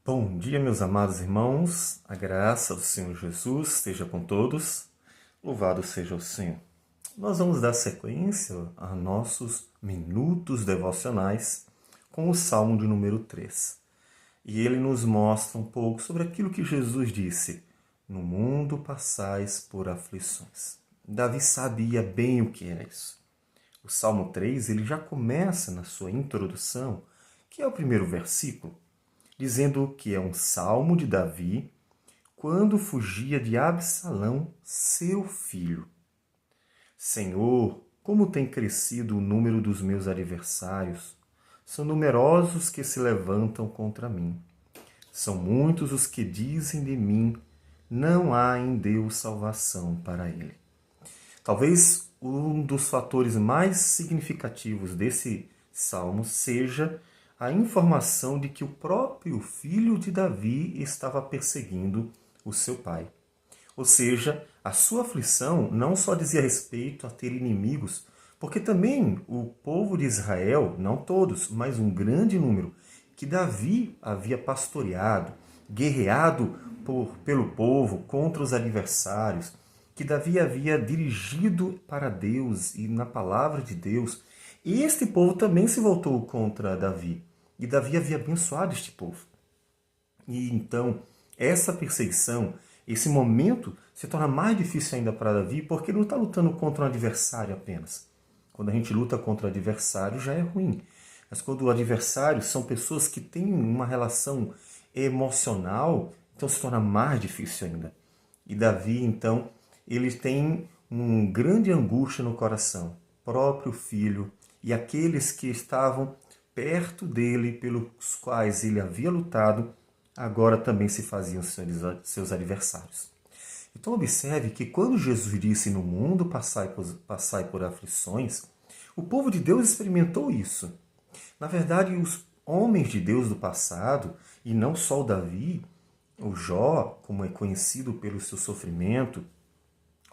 Bom dia, meus amados irmãos. A graça do Senhor Jesus esteja com todos. Louvado seja o Senhor. Nós vamos dar sequência a nossos minutos devocionais com o Salmo de número 3. E ele nos mostra um pouco sobre aquilo que Jesus disse: no mundo passais por aflições. Davi sabia bem o que era isso. O Salmo 3 ele já começa na sua introdução, que é o primeiro versículo, dizendo que é um salmo de Davi quando fugia de Absalão, seu filho. Senhor, como tem crescido o número dos meus adversários. São numerosos que se levantam contra mim. São muitos os que dizem de mim, não há em Deus salvação para ele. Talvez um dos fatores mais significativos desse salmo seja a informação de que o próprio filho de Davi estava perseguindo o seu pai. Ou seja, a sua aflição não só dizia respeito a ter inimigos, porque também o povo de Israel, não todos, mas um grande número, que Davi havia pastoreado, guerreado pelo povo contra os adversários, que Davi havia dirigido para Deus e na palavra de Deus, e este povo também se voltou contra Davi. E Davi havia abençoado este povo. E então, essa perseguição, esse momento, se torna mais difícil ainda para Davi, porque ele não está lutando contra um adversário apenas. Quando a gente luta contra o adversário, já é ruim. Mas quando o adversário são pessoas que têm uma relação emocional, então se torna mais difícil ainda. E Davi, então, ele tem uma grande angústia no coração. Próprio filho e aqueles que estavam perto dele, pelos quais ele havia lutado, agora também se faziam seus adversários. Então observe que quando Jesus disse no mundo passai por aflições, o povo de Deus experimentou isso. Na verdade, os homens de Deus do passado, e não só o Davi, o Jó, como é conhecido pelo seu sofrimento,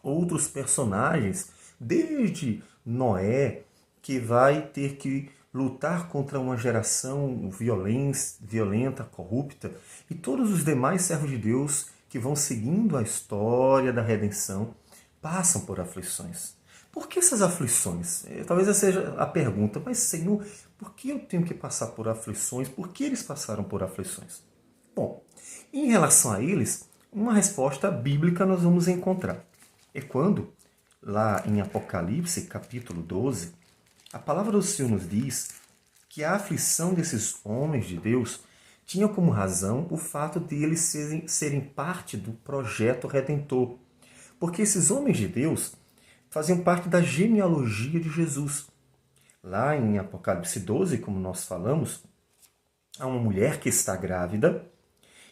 outros personagens, desde Noé, que vai ter que lutar contra uma geração violenta, corrupta, e todos os demais servos de Deus que vão seguindo a história da redenção passam por aflições. Por que essas aflições? Talvez essa seja a pergunta, mas Senhor, por que eu tenho que passar por aflições? Por que eles passaram por aflições? Bom, em relação a eles, uma resposta bíblica nós vamos encontrar. É quando, lá em Apocalipse, capítulo 12, a palavra do Senhor nos diz que a aflição desses homens de Deus tinha como razão o fato de eles serem parte do projeto redentor. Porque esses homens de Deus faziam parte da genealogia de Jesus. Lá em Apocalipse 12, como nós falamos, há uma mulher que está grávida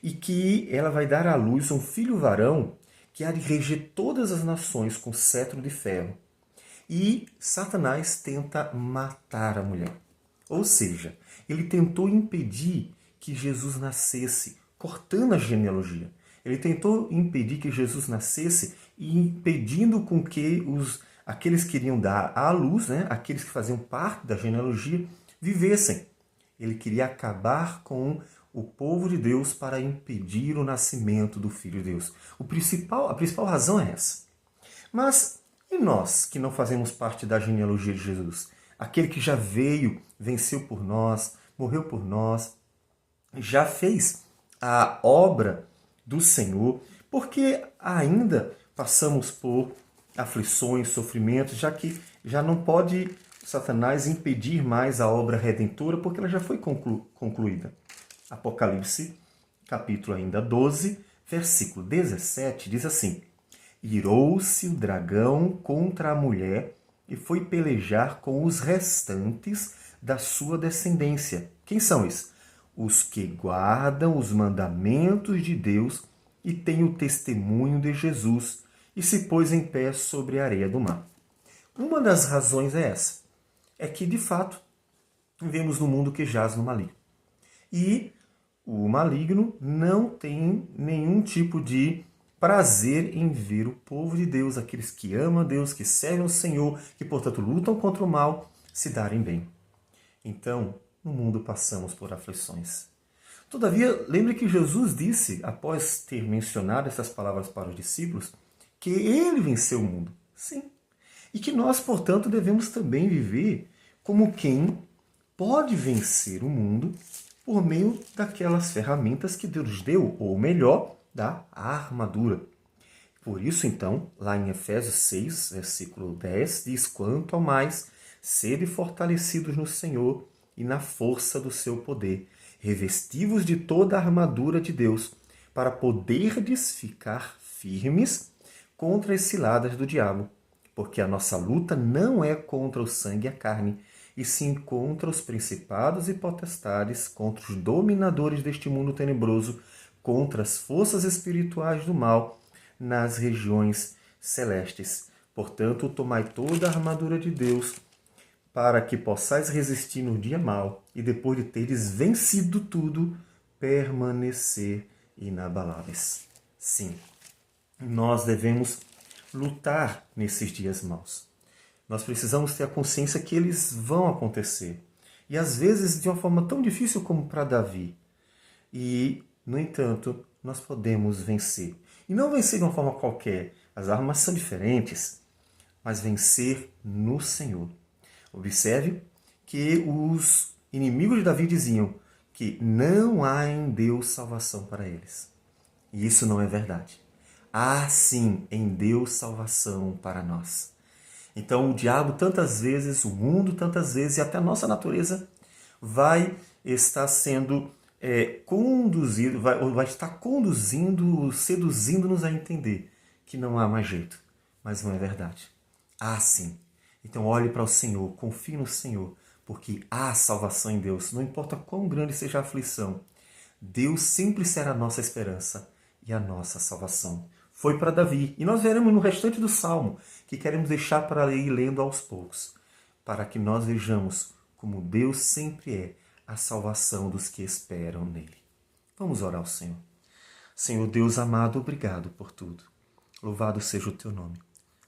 e que ela vai dar à luz um filho varão que há de reger todas as nações com cetro de ferro. E Satanás tenta matar a mulher. Ou seja, ele tentou impedir que Jesus nascesse, cortando a genealogia. Ele tentou impedir que Jesus nascesse e impedindo com que aqueles que iriam dar à luz, aqueles que faziam parte da genealogia, vivessem. Ele queria acabar com o povo de Deus para impedir o nascimento do Filho de Deus. A principal razão é essa. Mas e nós, que não fazemos parte da genealogia de Jesus? Aquele que já veio, venceu por nós, morreu por nós, já fez a obra do Senhor, porque ainda passamos por aflições, sofrimentos, já que já não pode Satanás impedir mais a obra redentora, porque ela já foi concluída. Apocalipse, capítulo ainda 12, versículo 17, diz assim: Irou-se o dragão contra a mulher e foi pelejar com os restantes da sua descendência. Quem são esses? Os que guardam os mandamentos de Deus e têm o testemunho de Jesus, e se pôs em pé sobre a areia do mar. Uma das razões é essa. É que, de fato, vivemos num mundo que jaz no maligno. E o maligno não tem nenhum tipo de prazer em ver o povo de Deus, aqueles que amam a Deus, que servem ao Senhor, que, portanto, lutam contra o mal, se darem bem. Então, no mundo passamos por aflições. Todavia, lembre que Jesus disse, após ter mencionado essas palavras para os discípulos, que ele venceu o mundo. Sim. E que nós, portanto, devemos também viver como quem pode vencer o mundo por meio daquelas ferramentas que Deus deu, ou melhor, da armadura. Por isso, então, lá em Efésios 6, versículo 10, diz: quanto ao mais, sede fortalecidos no Senhor e na força do seu poder, revestivos de toda a armadura de Deus, para poderdes ficar firmes contra as ciladas do diabo. Porque a nossa luta não é contra o sangue e a carne, e sim contra os principados e potestades, contra os dominadores deste mundo tenebroso, contra as forças espirituais do mal nas regiões celestes. Portanto, tomai toda a armadura de Deus, para que possais resistir no dia mau, e depois de teres vencido tudo, permanecer inabaláveis. Sim, nós devemos lutar nesses dias maus. Nós precisamos ter a consciência que eles vão acontecer. E às vezes de uma forma tão difícil como para Davi. E, no entanto, nós podemos vencer. E não vencer de uma forma qualquer. As armas são diferentes. Mas vencer no Senhor. Observe que os inimigos de Davi diziam que não há em Deus salvação para eles. E isso não é verdade. Há sim em Deus salvação para nós. Então o diabo tantas vezes, o mundo tantas vezes e até a nossa natureza vai estar sendo conduzido, vai estar conduzindo, seduzindo-nos a entender que não há mais jeito. Mas não é verdade. Há sim. Então olhe para o Senhor, confie no Senhor, porque há salvação em Deus. Não importa quão grande seja a aflição, Deus sempre será a nossa esperança e a nossa salvação. Foi para Davi. E nós veremos no restante do Salmo, que queremos deixar para ir lendo aos poucos, para que nós vejamos como Deus sempre é a salvação dos que esperam nele. Vamos orar ao Senhor. Senhor Deus amado, obrigado por tudo. Louvado seja o teu nome.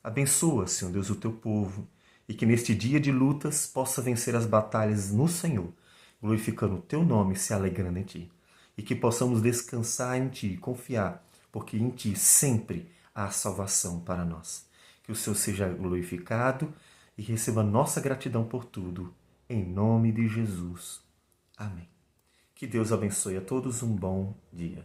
Abençoa, Senhor Deus, o teu povo, e que neste dia de lutas possa vencer as batalhas no Senhor, glorificando o teu nome e se alegrando em ti. E que possamos descansar em ti e confiar, porque em ti sempre há salvação para nós. Que o Senhor seja glorificado e receba nossa gratidão por tudo, em nome de Jesus. Amém. Que Deus abençoe a todos um bom dia.